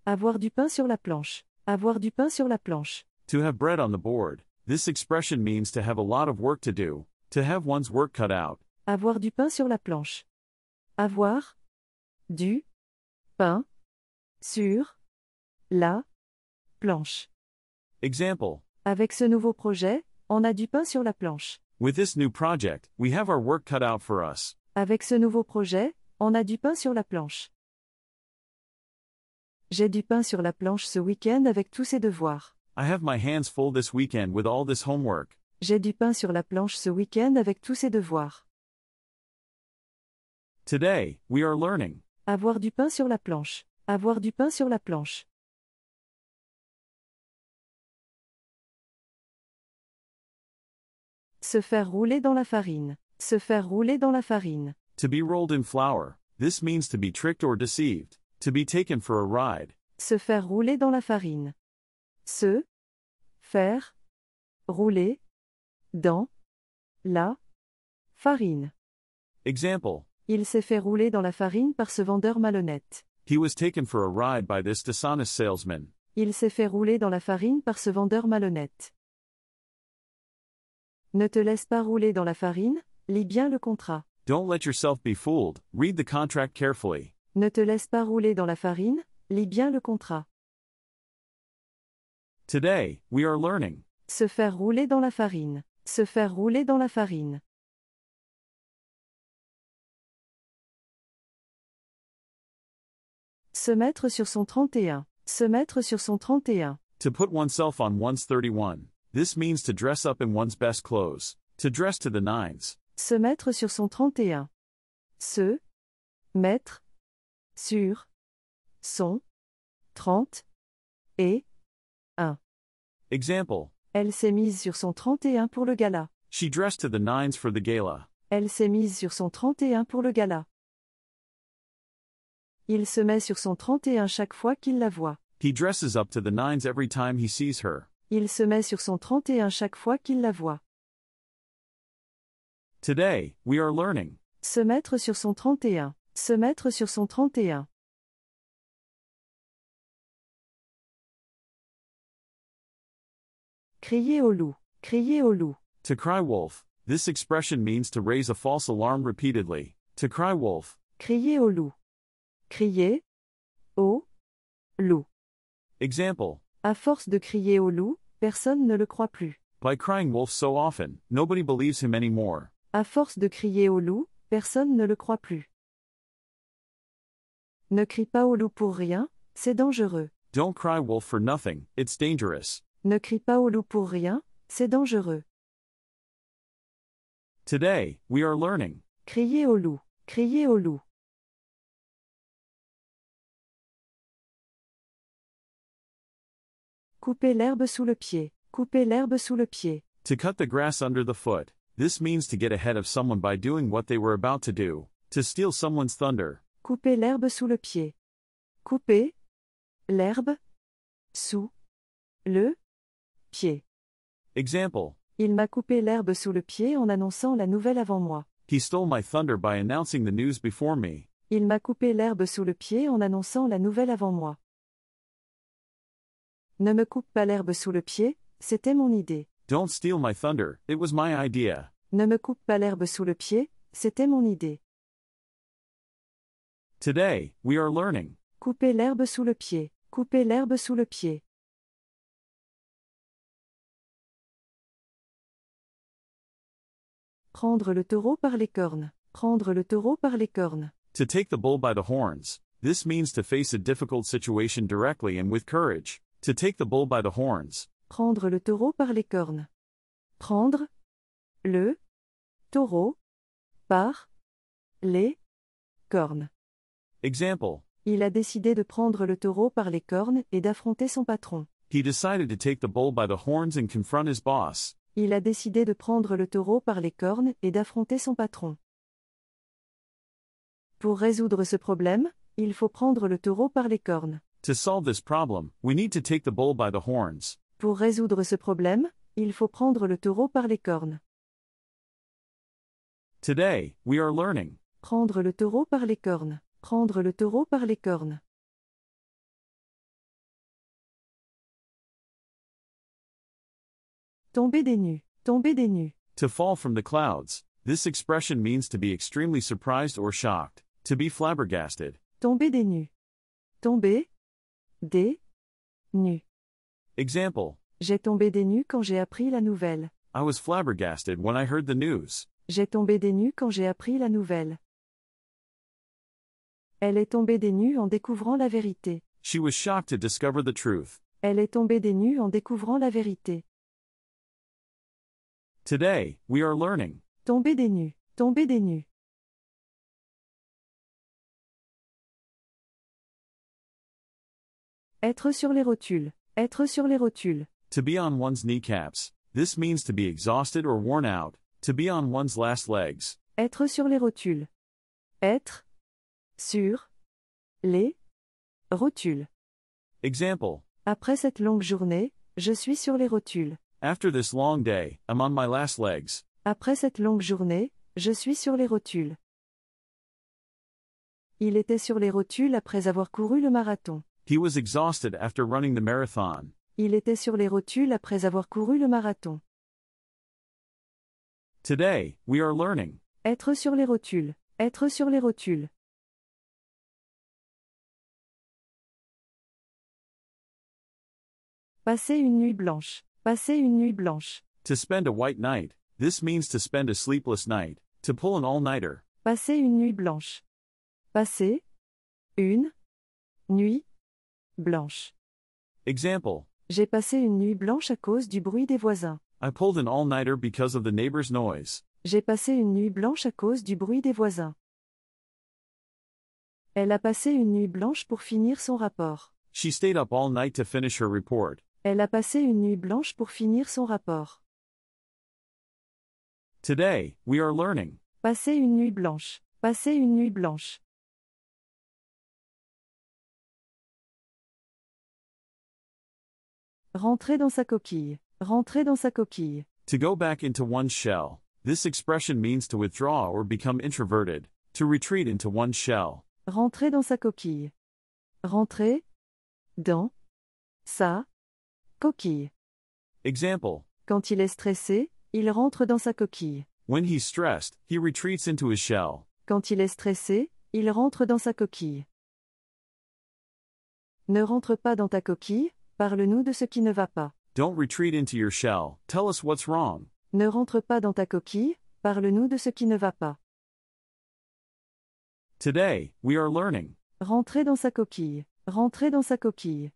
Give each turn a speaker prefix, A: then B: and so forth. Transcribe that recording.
A: Avoir du pain sur la planche. Avoir du pain sur la planche.
B: To have bread on the board. This expression means to have a lot of work to do, to have one's work cut out.
A: Avoir du pain sur la planche. Avoir du pain sur la planche.
B: Example.
A: Avec ce nouveau projet, on a du pain sur la planche.
B: With this new project, we have our work cut out for us.
A: Avec ce nouveau projet, on a du pain sur la planche. J'ai du pain sur la planche ce week-end avec tous ces devoirs.
B: I have my hands full this weekend with all this homework.
A: J'ai du pain sur la planche ce week-end avec tous ces devoirs.
B: Today, we are learning.
A: Avoir du pain sur la planche. Avoir du pain sur la planche. Se faire rouler dans la farine. Se faire rouler dans la farine.
B: To be rolled in flour. This means to be tricked or deceived. To be taken for a ride.
A: Se faire rouler dans la farine. Se faire rouler dans la farine.
B: Example.
A: Il s'est fait rouler dans la farine par ce vendeur malhonnête.
B: He was taken for a ride by this dishonest salesman.
A: Il s'est fait rouler dans la farine par ce vendeur malhonnête. Ne te laisse pas rouler dans la farine, lis bien le contrat.
B: Don't let yourself be fooled, read the contract carefully.
A: Ne te laisse pas rouler dans la farine, lis bien le contrat.
B: Today, we are learning.
A: Se faire rouler dans la farine. Se faire rouler dans la farine. Se mettre sur son 31. Se mettre sur son 31.
B: To put oneself on one's 31. This means to dress up in one's best clothes. To dress to the nines.
A: Se mettre sur son 31. Se mettre sur son 30 et 1.
B: Example.
A: Elle s'est mise sur son 31 pour le gala.
B: She dressed to the nines for the gala.
A: Elle s'est mise sur son 31 pour le gala. Il se met sur son 31 chaque fois qu'il la voit.
B: He dresses up to the nines every time he sees her.
A: Il se met sur son 31 chaque fois qu'il la voit.
B: Today, we are learning.
A: Se mettre sur son 31. Se mettre sur son 31. Crier au loup. Crier au loup.
B: To cry wolf. This expression means to raise a false alarm repeatedly. To cry wolf.
A: Crier au loup. Crier au loup.
B: Example.
A: À force de crier au loup, personne ne le croit plus.
B: By crying wolf so often, nobody believes him anymore.
A: À force de crier au loup, personne ne le croit plus. Ne crie pas au loup pour rien, c'est dangereux.
B: Don't cry wolf for nothing, it's dangerous.
A: Ne crie pas au loup pour rien, c'est dangereux.
B: Today, we are learning.
A: Crier au loup. Crier au loup. Couper l'herbe sous le pied. Couper l'herbe sous le pied.
B: To cut the grass under the foot. This means to get ahead of someone by doing what they were about to do. To steal someone's thunder.
A: Couper l'herbe sous le pied. Couper l'herbe sous le pied.
B: Example.
A: Il m'a coupé l'herbe sous le pied en annonçant la nouvelle avant moi.
B: He stole my thunder by announcing the news before me.
A: Il m'a coupé l'herbe sous le pied en annonçant la nouvelle avant moi. Ne me coupe pas l'herbe sous le pied, c'était mon idée.
B: Don't steal my thunder, it was my idea.
A: Ne me coupe pas l'herbe sous le pied, c'était mon idée.
B: Today, we are learning.
A: Couper l'herbe sous le pied. Couper l'herbe sous le pied. Prendre le taureau par les cornes. Prendre le taureau par les cornes.
B: To take the bull by the horns. This means to face a difficult situation directly and with courage. To take the bull by the horns.
A: Prendre le taureau par les cornes. Prendre le taureau par les cornes.
B: Example.
A: Il a décidé de prendre le taureau par les cornes et d'affronter son patron.
B: He decided to take the bull by the horns and confront his boss.
A: Il a décidé de prendre le taureau par les cornes et d'affronter son patron. Pour résoudre ce problème, il faut prendre le taureau par les cornes.
B: To solve this problem, we need to take the bull by the horns.
A: Pour résoudre ce problème, il faut prendre le taureau par les cornes.
B: Today, we are learning.
A: Prendre le taureau par les cornes. Prendre le taureau par les cornes. Tomber des nues. Tomber des nues.
B: To fall from the clouds. This expression means to be extremely surprised or shocked, to be flabbergasted.
A: Tomber des nues. Tomber. Des. Nues.
B: Example.
A: J'ai tombé des nues quand j'ai appris la nouvelle.
B: I was flabbergasted when I heard the news.
A: J'ai tombé des nues quand j'ai appris la nouvelle. Elle est tombée des nues en découvrant la vérité.
B: She was shocked to discover the truth.
A: Elle est tombée des nues en découvrant la vérité.
B: Today, we are learning.
A: Tomber des nues. Tomber des nues. Être sur les rotules. Être sur les rotules.
B: To be on one's kneecaps. This means to be exhausted or worn out, to be on one's last legs.
A: Être sur les rotules. Être. Sur. Les. Rotules.
B: Example.
A: Après cette longue journée, je suis sur les rotules.
B: After this long day, I'm on my last legs.
A: Après cette longue journée, je suis sur les rotules. Il était sur les rotules après avoir couru le marathon.
B: He was exhausted after running the marathon.
A: Il était sur les rotules après avoir couru le marathon.
B: Today, we are learning.
A: Être sur les rotules. Être sur les rotules. Passer une nuit blanche. Passer une nuit blanche.
B: To spend a white night. This means to spend a sleepless night, to pull an all-nighter.
A: Passer une nuit blanche. Passer. Une. Nuit. Blanche.
B: Example.
A: J'ai passé une nuit blanche à cause du bruit des voisins.
B: I pulled an all-nighter because of the neighbor's noise.
A: J'ai passé une nuit blanche à cause du bruit des voisins. Elle a passé une nuit blanche pour finir son rapport.
B: She stayed up all night to finish her report.
A: Elle a passé une nuit blanche pour finir son rapport.
B: Today, we are learning.
A: Passer une nuit blanche. Passer une nuit blanche. Rentrer dans sa coquille. Rentrer dans sa coquille.
B: To go back into one's shell. This expression means to withdraw or become introverted, to retreat into one's shell.
A: Rentrer dans sa coquille. Rentrer. Dans. Sa. Coquille.
B: Example.
A: Quand il est stressé, il rentre dans sa coquille.
B: When he's stressed, he retreats into his shell.
A: Quand il est stressé, il rentre dans sa coquille. Ne rentre pas dans ta coquille, parle-nous de ce qui ne va pas.
B: Don't retreat into your shell, tell us what's wrong.
A: Ne rentre pas dans ta coquille, parle-nous de ce qui ne va pas.
B: Today, we are learning.
A: Rentrer dans sa coquille. Rentrer dans sa coquille.